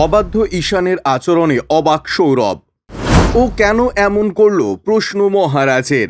অবাধ্য ঈশানের আচরণে অবাক সৌরভ। ও কেন এমন করলো প্রশ্ন মহারাজের।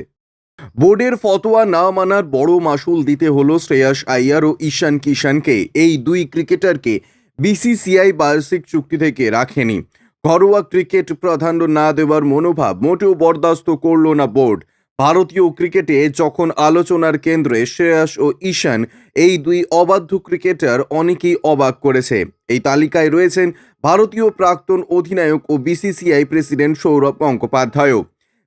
বোর্ডের ফতোয়া না মানার বড় মাশুল দিতে হলো শ্রেয়াস আইয়ার ও ঈশান কিষানকে। এই দুই ক্রিকেটারকে বিসিসিআই বার্ষিক চুক্তি থেকে রাখেনি। ঘরোয়া ক্রিকেট প্রাধান্য না দেওয়ার মনোভাব মোটেও বরদাস্ত করল না বোর্ড। ভারতীয় ক্রিকেটে যখন আলোচনার কেন্দ্রে শ্রেয়াস ও ঈশান, এই দুই অবাধ্য ক্রিকেটার অনেকেই অবাক করেছে। এই তালিকায় রয়েছেন ভারতীয় প্রাক্তন অধিনায়ক ও বিসিসিআই প্রেসিডেন্ট সৌরভ গঙ্গোপাধ্যায়ও।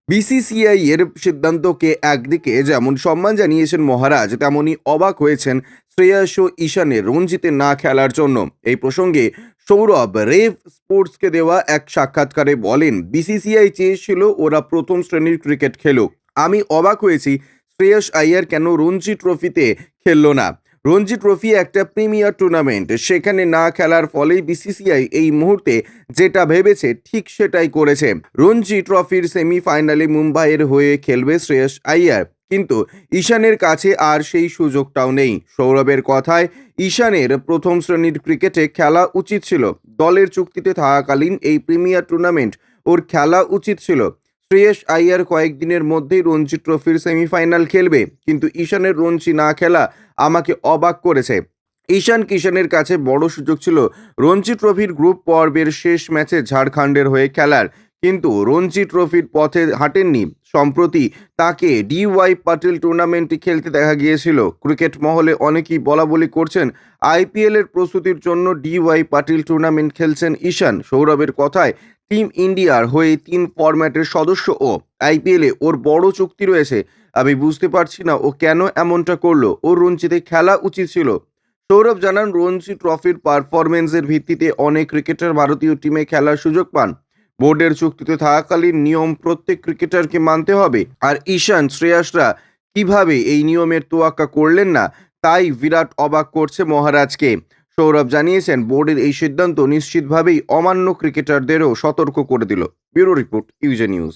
বিসিসিআই এর সিদ্ধান্তকে একদিকে যেমন সম্মান জানিয়েছেন মহারাজ, তেমনি অবাক হয়েছেন শ্রেয়াস ও ঈশানের রঞ্জিতে না খেলার জন্য। এই প্রসঙ্গে সৌরভ রেভ স্পোর্টসকে দেওয়া এক সাক্ষাৎকারে বলেন, বিসিসিআই চেয়েছিল ওরা প্রথম শ্রেণীর ক্রিকেট খেলুক। আমি অবাক হয়েছি শ্রেয়াস আইয়ার কেন রঞ্জি ট্রফিতে খেললো না। রঞ্জি ট্রফি একটা প্রিমিয়ার টুর্নামেন্ট, সেখানে না খেলার ফলে বিসিসিআই এই মুহূর্তে যেটা ভেবেছে ঠিক সেটাই করেছে। রঞ্জি ট্রফির সেমিফাইনালে মুম্বাইয়ের হয়ে খেলবে শ্রেয়াস আইয়ার, কিন্তু ঈশানের কাছে আর সেই সুযোগটাও নেই। সৌরভের কথায়, ঈশানের প্রথম শ্রেণীর ক্রিকেটে খেলা উচিত ছিল। দলের চুক্তিতে থাকাকালীন এই প্রিমিয়ার টুর্নামেন্ট ওর খেলা উচিত ছিল। শ্রেয়াস আইয়ার কয়েকদিনের মধ্যেই রঞ্জি ট্রফির সেমিফাইনাল খেলবে, কিন্তু ঈশানের রঞ্জি না খেলা আমাকে অবাক করেছে। ঈশান কিষানের কাছে বড় সুযোগ ছিল রঞ্জি ট্রফির গ্রুপ পর্বের শেষ ম্যাচে ঝাড়খণ্ডের হয়ে খেলার, কিন্তু রঞ্জি ট্রফির পথে হাঁটেননি। সম্প্রতি তাকে ডিওয়াই পাটিল টুর্নামেন্টে খেলতে দেখা গিয়েছিল। ক্রিকেট মহলে অনেকেই বলাবলি করছেন আইপিএল এর প্রস্তুতির জন্য ডিওয়াই পাটিল টুর্নামেন্ট খেলছেন ঈশান। সৌরভের কথায়, টিম ইন্ডিয়ার হয়ে 3 ফরম্যাটের সদস্য ও আইপিএলে ওর বড় চুক্তি রয়েছে। আমি বুঝতে পারছি না ও কেন এমনটা করলো। ওর রঞ্জিতে খেলা উচিত ছিল। সৌরভ জানান, রঞ্জি ট্রফির পারফরমেন্সের ভিত্তিতে অনেক ক্রিকেটার ভারতীয় টিমে খেলার সুযোগ পান। বোর্ডের চুক্তিতে থাকাকালীন নিয়ম প্রত্যেক ক্রিকেটারকে মানতে হবে। আর ঈশান, শ্রেয়াসরা কিভাবে এই নিয়মের তোয়াক্কা করলেন না, তাই বিরাট অবাক করছে মহারাজকে। সৌরভ জানিয়েছেন, বোর্ডের এই সিদ্ধান্ত নিশ্চিতভাবেই অমান্য ক্রিকেটারদেরও সতর্ক করে দিল। ব্যুরো রিপোর্ট, ইউজে নিউজ।